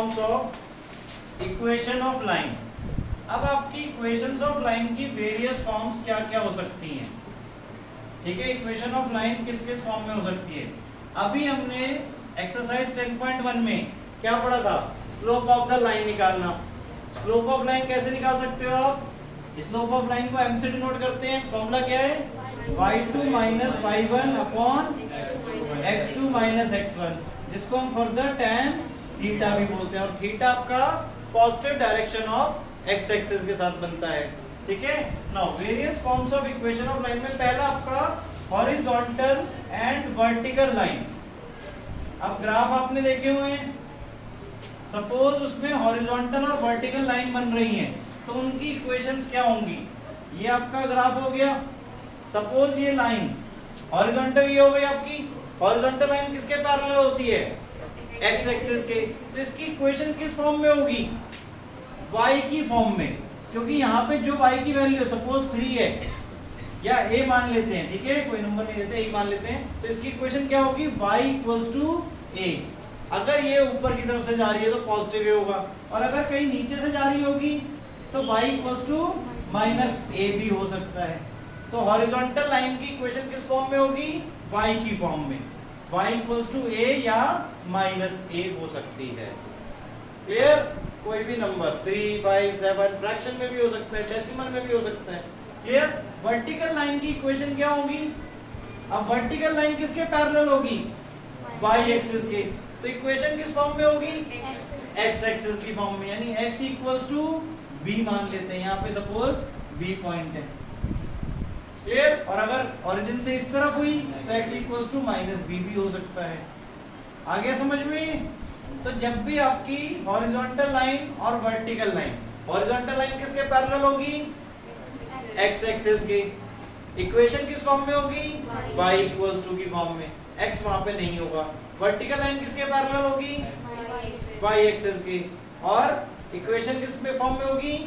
Forms of equation of line. अब आपकी equations of line की वेरियस फॉर्म्स क्या क्या हो सकती हैं, ठीक है। इक्वेशन ऑफ लाइन किस किस फॉर्म में हो सकती है। अभी हमने एक्सरसाइज 10.1 में क्या पढ़ा था, स्लोप ऑफ द लाइन निकालना। स्लोप ऑफ लाइन कैसे निकाल सकते हो आप, स्लोप ऑफ लाइन को m से डिनोट करते हैं। फॉर्मूला क्या है, y2 minus y1 upon x2 minus x1, जिसको हम फर्दर tan थीटा भी बोलते हैं। और थीटा आपका positive direction of x axis के साथ बनता है, ठीक है। Now various forms of equation of line में पहला आपका हॉरिजॉन्टल एंड वर्टिकल लाइन। अब ग्राफ आपने देखे हुए हैं, सपोज उसमें हॉरिजॉन्टल और वर्टिकल लाइन बन रही हैं, तो उनकी इक्वेशंस क्या होंगी। ये आपका ग्राफ हो गया, सपोज ये लाइन हॉरिजॉन्टल ये हो गई आपकी। हॉरिजॉन्टल लाइन किसके पैरेलल होती है, एक्स एक्सिस के। तो इसकी इक्वेशन किस फॉर्म में होगी, y की फॉर्म में, क्योंकि यहाँ पे जो y की वैल्यू सपोज 3 है या a मान लेते हैं, ठीक है, कोई नंबर नहीं लेते, a मान लेते हैं। तो इसकी इक्वेशन क्या होगी, y इक्वल्स टू a। अगर ये ऊपर की तरफ से जा रही है तो पॉजिटिव a होगा, और अगर कहीं नीचे से जा रही होगी तो y equals to minus a भी हो सकता है। तो हॉरिजॉन्टल लाइन की इक्वेशन किस फॉर्म में होगी, y की फॉर्म में, y इक्वल्स टू a या माइनस a हो सकती है। क्लियर, कोई भी नंबर 3, 5, 7 फ्रैक्शन में भी हो सकता है, डेसिमल में भी हो सकता है। क्लियर। वर्टिकल लाइन की इक्वेशन क्या होगी, अब वर्टिकल लाइन किसके पैरेलल होगी, y एक्सिस के। तो इक्वेशन किस फॉर्म में होगी, x एक्सिस की फॉर्म में, यानी x इक्वल्स टू b मान लेते हैं। यहाँ पे सपोज b पॉइंट है, क्लियर। और अगर ओरिजिन से इस तरफ हुई तो x equals to minus b भी हो सकता है। आगे समझ में। तो जब भी आपकी हॉरिजॉन्टल लाइन और वर्टिकल लाइन, हॉरिजॉन्टल लाइन किसके पैरेलल होगी, x एक्सिस के, इक्वेशन किस फॉर्म में होगी, y इक्वल्स टू की फॉर्म में, x वहां पे नहीं होगा। वर्टिकल लाइन किसके पैरेलल होगी, y एक्सिस की, और इक्वेशन किस में फॉर्म में होगी,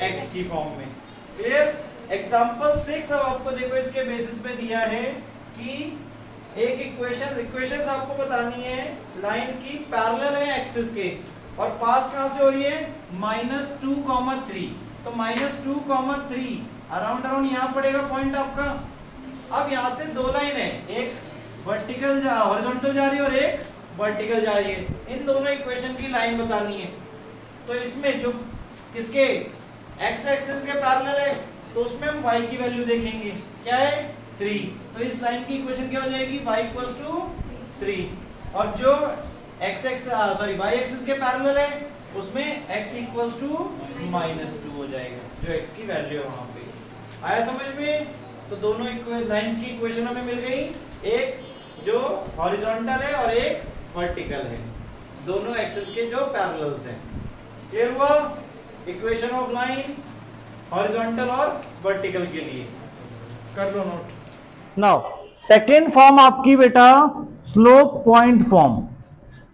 x की फॉर्म में। क्लियर। एग्जांपल 6 अब आपको देखो इसके बेसिस पे दिया है कि एक इक्वेशंस आपको बतानी है लाइन की, पैरेलल है एक्सिस के, और पास कहां से हो रही है, -2,3। तो -2,3 अराउंड यहाँ पड़ेगा पॉइंट आपका। अब यहाँ से दो लाइन है, एक वर्टिकल हॉरिजॉन्टल जा रही है और एक वर्टिकल जा रही है। इन दोनों इक्वेशन की लाइन बतानी है। तो इसमें जो किसके x एक्सिस के पैरेलल है, तो उसमें हम y की वैल्यू देखेंगे, क्या है 3। तो इस लाइन की इक्वेशन क्या हो जाएगी, y इक्वल्स टू 3। और जो y एक्सिस के पैरेलल है उसमें x इक्वल्स टू -2 हो जाएगा, जो x की वैल्यू है वहां पे। आया समझ में। तो दोनों लाइंस की इक्वेशन हमें मिल गई, एक जो हॉरिजॉन्टल है और एक वर्टिकल है, दोनों एक्सिस के जो पैरेलल्स हैं। क्लियर हुआ। इक्वेशन ऑफ लाइन हॉरिजॉन्टल और वर्टिकल के लिए कर लो नोट। नाउ सेकेंड फॉर्म आपकी बेटा स्लोप पॉइंट फॉर्म,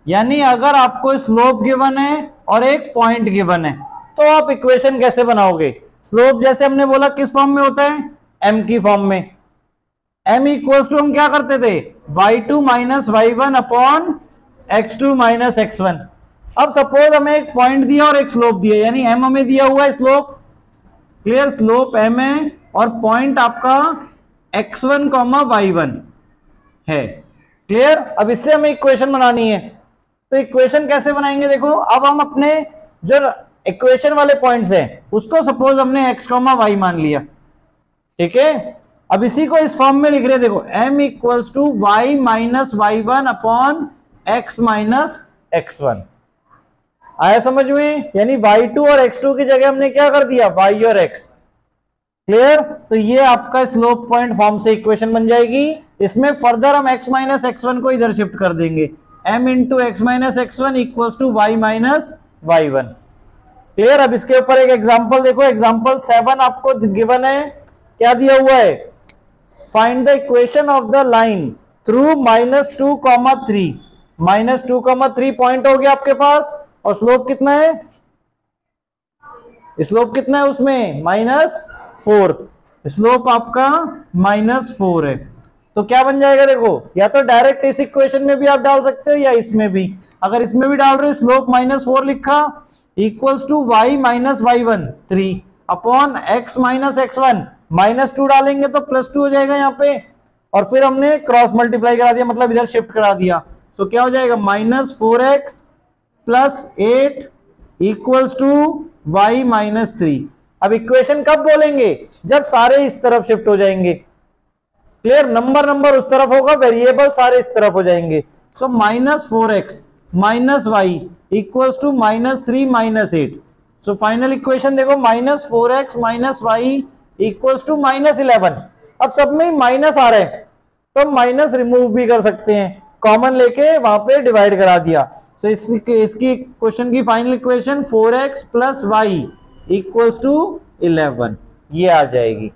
यानी अगर आपको स्लोप गिवन है और एक पॉइंट गिवन है तो आप इक्वेशन कैसे बनाओगे। स्लोप जैसे हमने बोला किस फॉर्म में होता है, m की फॉर्म में। m इक्वल्स टू हम क्या करते थे, y2 minus y1 upon x2 minus x1। अब सपोज हमें एक पॉइंट दिया और एक स्लोप दिया, यानी m हमें दिया हुआ है स्लोप, क्लियर, स्लोप m है और पॉइंट आपका x1, y1 है, क्लियर। अब इससे हमें इक्वेशन बनानी है, तो इक्वेशन कैसे बनाएंगे देखो। अब हम अपने जो इक्वेशन वाले पॉइंट्स हैं उसको सपोज हमने x, y मान लिया, ठीक है। अब इसी को इस फॉर्म में लिख रहे हैं, देखो m equals to y minus y1 upon x minus x1। आया समझ में, यानी y2 और x2 की जगह हमने क्या कर दिया, y और x। क्लियर। तो ये आपका स्लोप पॉइंट फॉर्म से इक्वेशन बन जाएगी। इसमें फर्दर हम x माइनस x1 को इधर शिफ्ट कर देंगे, m into x minus x1 equals to y minus y1। Clear. अब इसके ऊपर एक एग्जांपल देखो, एग्जांपल 7 आपको गिवन है, क्या दिया हुआ है, find the equation of the line through -2,3। -2,3 point हो गया आपके पास, और स्लोप कितना है, स्लोप कितना है उसमें, -4। स्लोप आपका -4 है। तो क्या बन जाएगा देखो, या तो डायरेक्ट इस इक्वेशन में भी आप डाल सकते हो या इसमें भी। अगर इसमें भी डाल रहे हो स्लोप -4 लिखा equals to y minus y1 3 upon x minus x1 -2 डालेंगे तो +2 हो जाएगा यहाँ पे, और फिर हमने क्रॉस मल्टीप्लाई करा दिया, मतलब इधर शिफ्ट करा दिया। सो क्या हो जाएगा -4x plus 8 equals to y minus 3। अब इक्वेशन कब बोलेंगे? जब सारे इस तरफ शिफ्ट हो जाएंगे। क्लियर? नंबर उस तरफ होगा, वेरिएबल सारे इस तरफ हो जाएंगे। So -4x minus y equals to -3 minus 8। So final equation देखो -4x minus y equals to -11। अब सब में माइनस आ रहे हैं तो माइनस रिमूव भी कर सकते हैं, कॉमन लेके वहां पे डिवाइड करा दिया। सो इसकी क्वेश्चन की final equation 4x plus y equals to 11 ये आ जाएगी।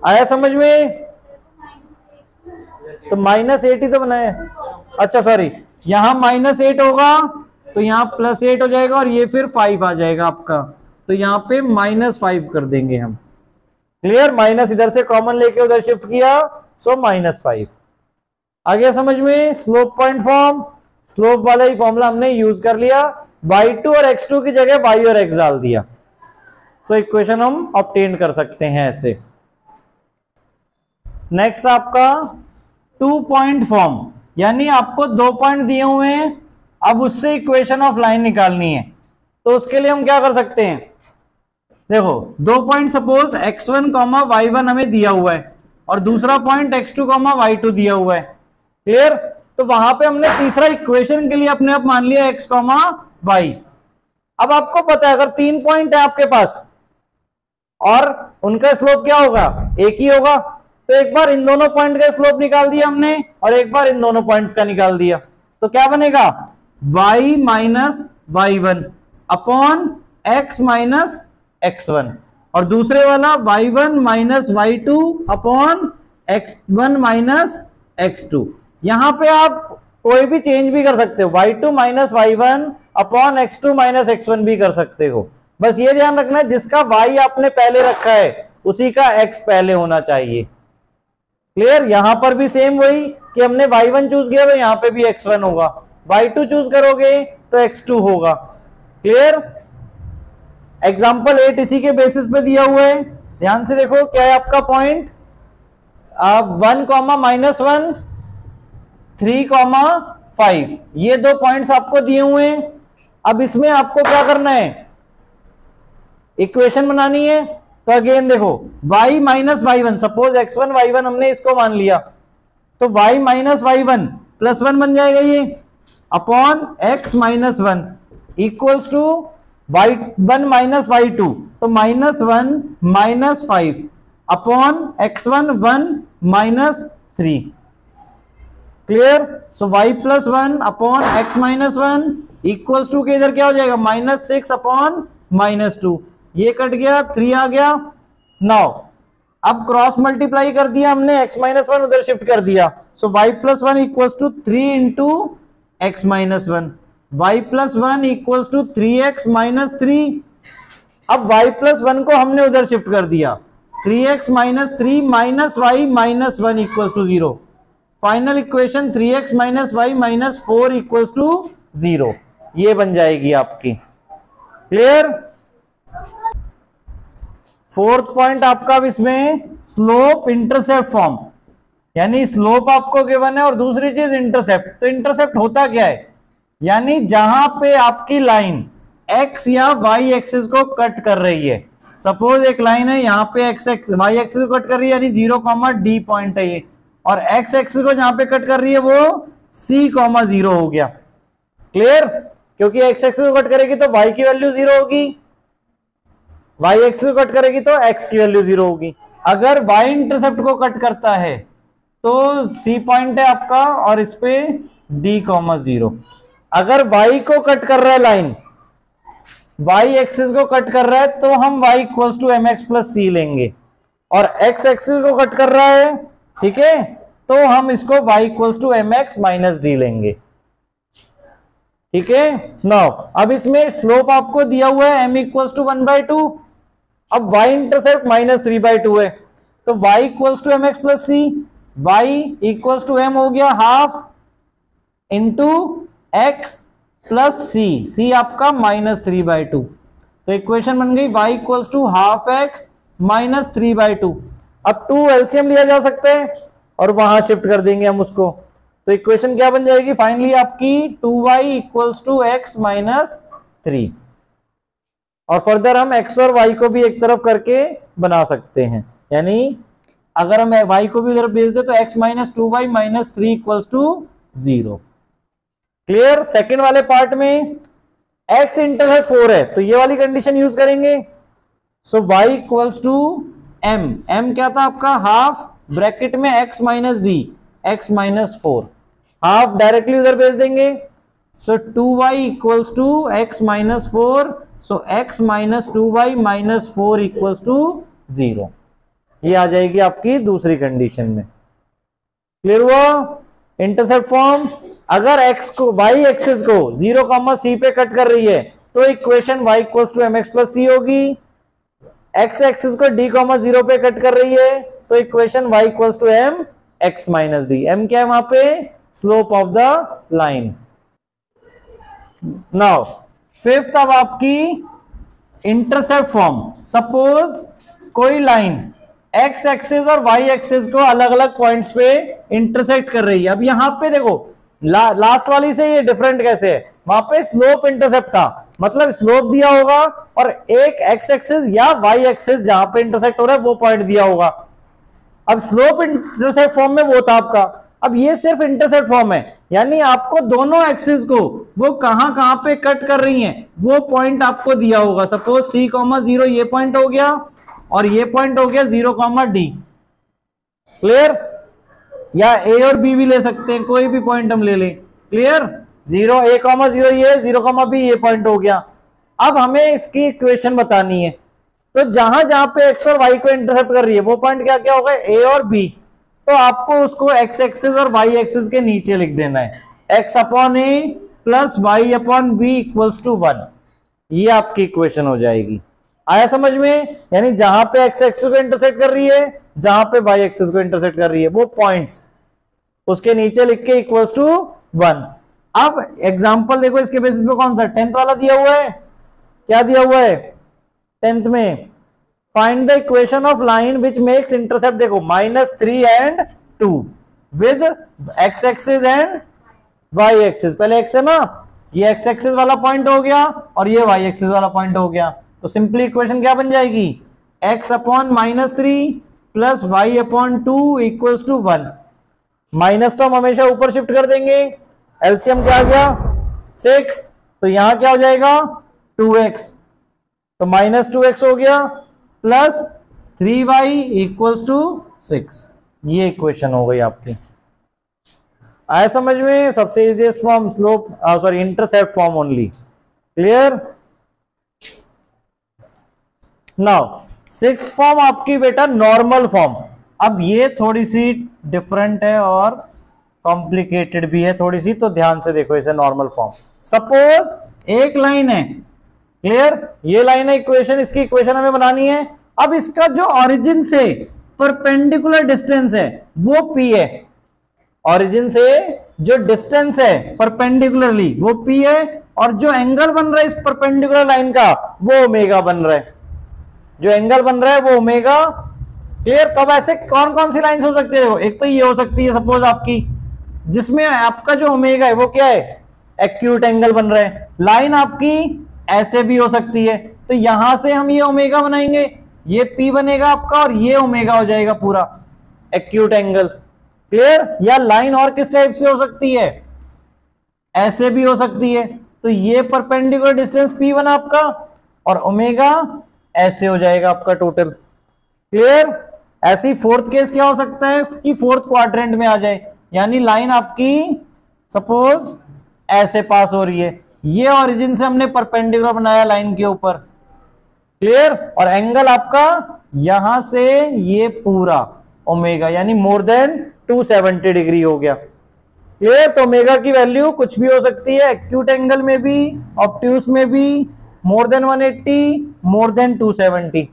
आया समझ में? तो -8 ही तो बनाया। अच्छा सॉरी, यहां -8 होगा तो यहां +8 हो जाएगा और ये फिर 5 आ जाएगा आपका, तो यहां पे -5 कर देंगे हम। क्लियर? माइनस इधर से कॉमन लेके उधर शिफ्ट किया, सो -5 आ गया समझ में? स्लोप पॉइंट फॉर्म, स्लोप वाला ही फॉर्मूला हमने यूज कर लिया, y2 और x2 की जगह y और x डाल दिया। सो इक्वेशन हम ऑब्टेन कर सकते हैं ऐसे। नेक्स्ट आपका 2 पॉइंट फॉर्म, यानी आपको 2 पॉइंट दिए हुए हैं, अब उससे इक्वेशन ऑफ लाइन निकालनी है। तो उसके लिए हम क्या कर सकते हैं? देखो 2 पॉइंट सपोज x1, y1 हमें दिया हुआ है और दूसरा पॉइंट x2, y2 दिया हुआ है। क्लियर? तो वहां पे हमने तीसरा इक्वेशन के लिए अपने आप मान लिया x, y। अब आपको पता है अगर 3 पॉइंट है आपके पास और उनका स्लोप क्या होगा? एक ही होगा, तो एक बार इन दोनों पॉइंट का स्लोप निकाल दिया हमने और एक बार इन दोनों पॉइंट्स का निकाल दिया, तो क्या बनेगा? y minus y1 upon x minus x1, और दूसरे वाला y1 minus y2 upon x1 minus x2। यहां पे आप कोई भी चेंज भी कर सकते हो, y2 minus y1 upon x2 minus x1 भी कर सकते हो। बस ये ध्यान रखना है जिसका y आपने पहले रखा है उसी का x पहले होना चाहिए। क्लियर? यहां पर भी सेम वही कि हमने y1 चूज किया तो यहां पे भी x1 होगा, y2 चूज करोगे तो x2 होगा। क्लियर? एग्जाम्पल 8 इसी के बेसिस पे दिया हुआ है, ध्यान से देखो क्या है आपका पॉइंट 1, -1 3, 5, ये 2 पॉइंट्स आपको दिए हुए हैं। अब इसमें आपको क्या करना है? इक्वेशन बनानी है। तो अगेन देखो y minus y1, suppose x1 y1 हमने इसको मान लिया, तो y माइनस y1 +1 बन जाएगा ये upon x minus 1 equals to y1 minus y2, तो -1 minus 5 upon x1 1 minus 3। Clear? So y plus 1 upon x minus 1 equals to के इधर क्या हो जाएगा? -6 अपॉन -2, ये कट गया, 3 आ गया। नाउ अब क्रॉस मल्टीप्लाई कर दिया हमने, x माइनस 1 उधर शिफ्ट कर दिया, so y plus 1 equals to 3 into x minus 1, y plus 1 equals to 3x minus 3। अब y प्लस 1 को हमने उधर शिफ्ट कर दिया, 3x minus 3 minus y minus 1 equals to 0। Final equation 3x minus y minus 4 equals to 0, ये बन जाएगी आपकी। क्लियर? फोर्थ पॉइंट आपका इसमें स्लोप इंटरसेप्ट फॉर्म, यानी स्लोप आपको गिवन है और दूसरी चीज इंटरसेप्ट। तो इंटरसेप्ट होता क्या है? यानी जहां पे आपकी लाइन x या y एक्सिस को कट कर रही है, सपोज एक लाइन है यहाँ पे x y एक्सिस को कट कर रही है, यानी 0, d पॉइंट है ये, और x एक्सिस को जहां पे कट कर रही है वो c, 0 हो गया। क्लियर? क्योंकि x एक्सिस को कट करेगी तो y की वैल्यू 0 होगी, y एक्सिस को कट करेगी तो x की वैल्यू 0 होगी। अगर y इंटरसेप्ट को कट करता है तो c पॉइंट है आपका और इस पे d, 0। अगर y को कट कर रहा है लाइन, y एक्सिस को कट कर रहा है तो हम y equals to mx plus c लेंगे, और x एक्सिस को कट कर रहा है, ठीक है, तो हम इसको y equals to mx minus d लेंगे। ठीक है? नाउ अब इसमें स्लोप आपको दिया हुआ है m इक्वल्स टू 1/2, अब y इंटरसेप्ट -3/2 है, तो y equals to mx plus c, y equals to m हो गया half into x plus c आपका -3/2। तो इक्वेशन बन गई y equals to half x minus 3/2। अब 2 एलसीएम लिया जा सकता है और वहां शिफ्ट कर देंगे हम उसको, तो इक्वेशन क्या बन जाएगी फाइनली आपकी 2y equals to x minus 3। और फर्दर हम x और y को भी एक तरफ करके बना सकते हैं, यानी अगर हम y को भी उधर भेज दे तो x minus 2y minus 3 equals to 0। Clear. Second वाले पार्ट में x इंटरसेप्ट 4 है तो ये वाली कंडीशन यूज करेंगे। So y equals to m क्या था आपका हाफ ब्रैकेट में x minus d x minus 4, half directly उधर भेज देंगे। So 2y equals to x minus 4, so x minus 2y minus 4 equals to 0। ये आ जाएगी आपकी दूसरी कंडीशन में। क्लियर हुआ। इंटरसेप्ट फॉर्म अगर x को y एक्सिस को 0, c पे कट कर रही है तो equation y equals to mx plus c होगी। x एक्सिस को d, 0 पे कट कर रही है तो equation y equals to m x minus d. m क्या है वहां पे slope of the line. Now fifth अब आपकी इंटरसेप्ट फॉर्म। सपोज कोई लाइन x एक्सिस और y एक्सिस को अलग अलग पॉइंट्स पे इंटरसेक्ट कर रही है। अब यहां पे देखो लास्ट वाली से ये डिफरेंट कैसे है, वहां पे स्लोप इंटरसेप्ट था, मतलब स्लोप दिया होगा और एक x एक्सिस या y एक्सिस जहां पे इंटरसेक्ट हो रहा है वो पॉइंट दिया होगा। अब स्लोप इंटरसेप्ट फॉर्म में वो था आपका, अब ये सिर्फ इंटरसेप्ट फॉर्म है, यानी आपको दोनों एक्सिस को वो कहां पे कट कर रही हैं वो पॉइंट आपको दिया होगा। सपोज c, 0 ये पॉइंट हो गया और ये पॉइंट हो गया 0, d। क्लियर। या a और b भी ले सकते हैं, कोई भी पॉइंट हम ले लें। क्लियर। 0 a, 0 ये 0, b ये पॉइंट हो गया। अब हमें इसकी इक्वेशन बतानी है, तो जहां जहां पे x और y को इंटरसेप्ट कर रही है वो पॉइंट क्या क्या होगा a और b, तो आपको उसको x एक्सिस और y एक्सिस के नीचे लिख देना है। x upon a plus y upon b equals to 1। ये आपकी इक्वेशन हो जाएगी। आया समझ में। यानी जहां पे x एक्सिस को इंटरसेक्ट कर रही है, जहां पे y एक्सिस को इंटरसेक्ट कर रही है वो पॉइंट्स उसके नीचे लिख के इक्वल्स टू 1। अब एग्जांपल देखो इसके बेसिस पे कौन सा 10th वाला दिया हुआ है। क्या दिया हुआ है 10th में, find the equation of line which makes intercept, देखो -3 and 2 with x axis and y axis. पहले x है ना, ये x एक्सिस वाला पॉइंट हो गया और ये y एक्सिस वाला पॉइंट हो गया, तो सिंपली इक्वेशन क्या बन जाएगी x upon -3 plus y upon 2 equals to 1। Minus तो हम हमेशा ऊपर शिफ्ट कर देंगे, एलसीएम क्या आ गया 6, तो यहां क्या हो जाएगा 2x, तो -2x हो गया प्लस 3y इक्वल्स टू 6। ये इक्वेशन हो गई आपकी। आया समझ में। सबसे easiest form slope sorry intercept form only. Clear. Now sixth form आपकी बेटा नॉर्मल फॉर्म। अब ये थोड़ी सी डिफरेंट है और कॉम्प्लिकेटेड भी है थोड़ी सी, तो ध्यान से देखो इसे नॉर्मल फॉर्म। सपोज एक लाइन है, क्लियर, ये लाइन है इक्वेशन, इसकी इक्वेशन हमें बनानी है। अब इसका जो ओरिजिन से परपेंडिकुलर डिस्टेंस है वो p है, ओरिजिन से जो डिस्टेंस है परपेंडिकुलरली वो p है, और जो एंगल बन रहा है इस परपेंडिकुलर लाइन का वो ओमेगा बन रहा है, जो एंगल बन रहा है वो ओमेगा। क्लियर। तब ऐसे कौन कौन सी लाइंस हो सकती है, एक तो ये हो सकती है सपोज आपकी जिसमें आपका जो ओमेगा है वो क्या है एक्यूट एंगल बन रहा है। लाइन आपकी ऐसे भी हो सकती है, तो यहां से हम ये ओमेगा बनाएंगे, ये p बनेगा आपका और ये ओमेगा हो जाएगा पूरा एक्यूट एंगल। क्लियर। या लाइन और किस टाइप से हो सकती है, ऐसे भी हो सकती है, तो ये परपेंडिकुलर डिस्टेंस p बना आपका और ओमेगा ऐसे हो जाएगा आपका टोटल। क्लियर। ऐसी फोर्थ केस क्या हो सकता है कि फोर्थ क्वाड्रेंट में आ जाए, यानी लाइन आपकी सपोज ऐसे पास हो रही है, ये ओरिजिन से हमने परपेंडिकुलर बनाया लाइन के ऊपर। क्लियर। और एंगल आपका यहां से ये पूरा ओमेगा यानी मोर देन 270 डिग्री हो गया। क्लियर। तो ओमेगा की वैल्यू कुछ भी हो सकती है, एक्यूट एंगल में भी, ऑब्ट्यूस में भी, more than 180, more than 270।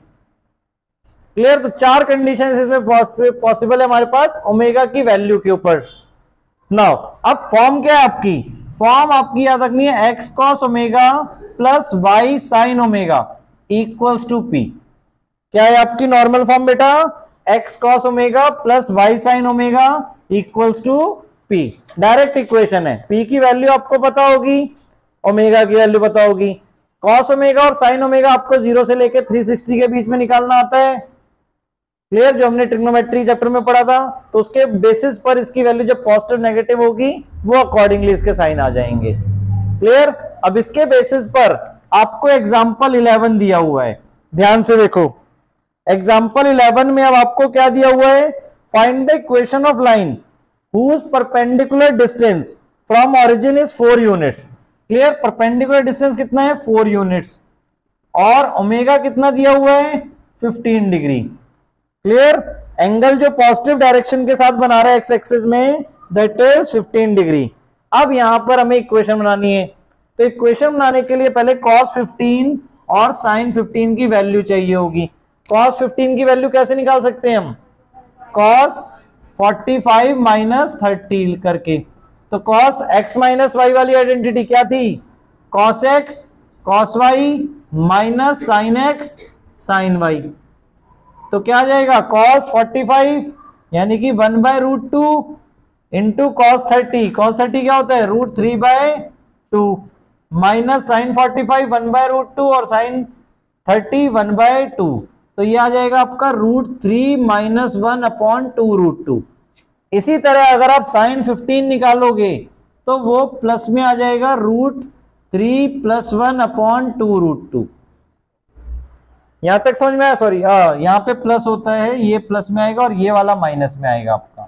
Clear. तो 4 कंडीशन इसमें पॉसिबल है हमारे पास ओमेगा की वैल्यू के ऊपर। नाउ अब फॉर्म क्या है आपकी, फॉर्म आपकी याद रखनी है x cos omega plus y sin omega equals to p। क्या है आपकी नॉर्मल फॉर्म बेटा, x cos omega plus y sin omega equals to p। Direct equation है, p की वैल्यू आपको पता होगी, ओमेगा की वैल्यू पता होगी। cos ओमेगा और sin ओमेगा आपको 0 से लेके 360 के बीच में निकालना आता है, क्लियर, जो हमने ट्रिग्नोमेट्री चैप्टर में पढ़ा था। तो उसके बेसिस पर इसकी वैल्यू जब पॉजिटिव नेगेटिव होगी वो अकॉर्डिंगली इसके साइन आ जाएंगे, क्लियर। अब इसके बेसिस पर आपको एग्जांपल 11 दिया हुआ है, ध्यान से देखो। एग्जांपल 11 में अब आपको क्या दिया हुआ है, find the equation of line whose perpendicular distance from origin is 4 units। Clear, perpendicular distance कितना है 4 यूनिट्स और ओमेगा कितना दिया हुआ है 15 डिग्री। क्लियर, एंगल जो पॉजिटिव डायरेक्शन के साथ बना रहा है एक्स एक्सिस में दैट इज 15 डिग्री। अब यहां पर हमें इक्वेशन बनानी है, तो इक्वेशन बनाने के लिए पहले cos 15 और sin 15 की वैल्यू चाहिए होगी। cos 15 की वैल्यू कैसे निकाल सकते हैं हम, cos 45 माइनस 30 करके। तो cos x माइनस वाई वाली आइडेंटिटी क्या थी, cos x cos y minus sin x sin y। तो क्या आ जाएगा cos 45 यानी कि 1/√2 इंटू cos 30, cos 30 क्या होता है √3/2 माइनस sin 45 1/√2 और sin 30 1/2। तो ये आ जाएगा आपका √3 माइनस 1/2√2। इसी तरह अगर आप sin 15 निकालोगे तो वो प्लस में आ जाएगा √3 + 1/2√2। यहां तक समझ में आया, सॉरी यहां पे प्लस होता है, ये प्लस में आएगा और ये वाला माइनस में आएगा आपका।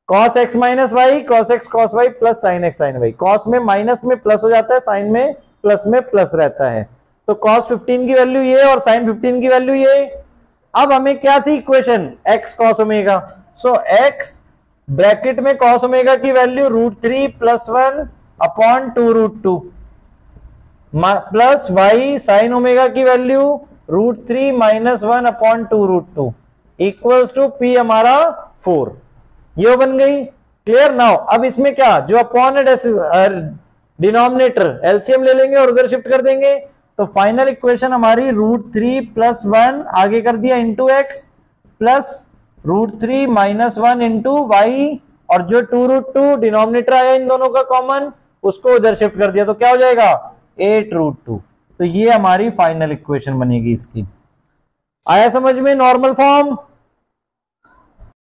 cos x minus y cos x cos y plus sin x sin y। cos में माइनस में प्लस हो जाता है, sin में प्लस रहता है। तो cos 15 की वैल्यू ये और sin 15 की वैल्यू ये। अब हमें क्या थी equation, x cos omega. So x bracket में cos ओमेगा की value √3 + 1/2√2 plus y sin omega की value √3 minus 1/2√2 equals to p हमारा 4। ये बन गई, क्लियर। नाउ अब इसमें क्या, जो अपॉन डिनोमिनेटर एलसीएम ले लेंगे और उधर शिफ्ट कर देंगे। तो फाइनल इक्वेशन हमारी √3 + 1 आगे कर दिया into x plus √3 minus 1 into y और जो 2√2 डिनोमिनेटर आया इन दोनों का कॉमन उसको उधर शिफ्ट कर दिया तो क्या हो जाएगा 8√2। तो ये हमारी फाइनल इक्वेशन बनेगी इसकी। आया समझ में नॉर्मल फॉर्म।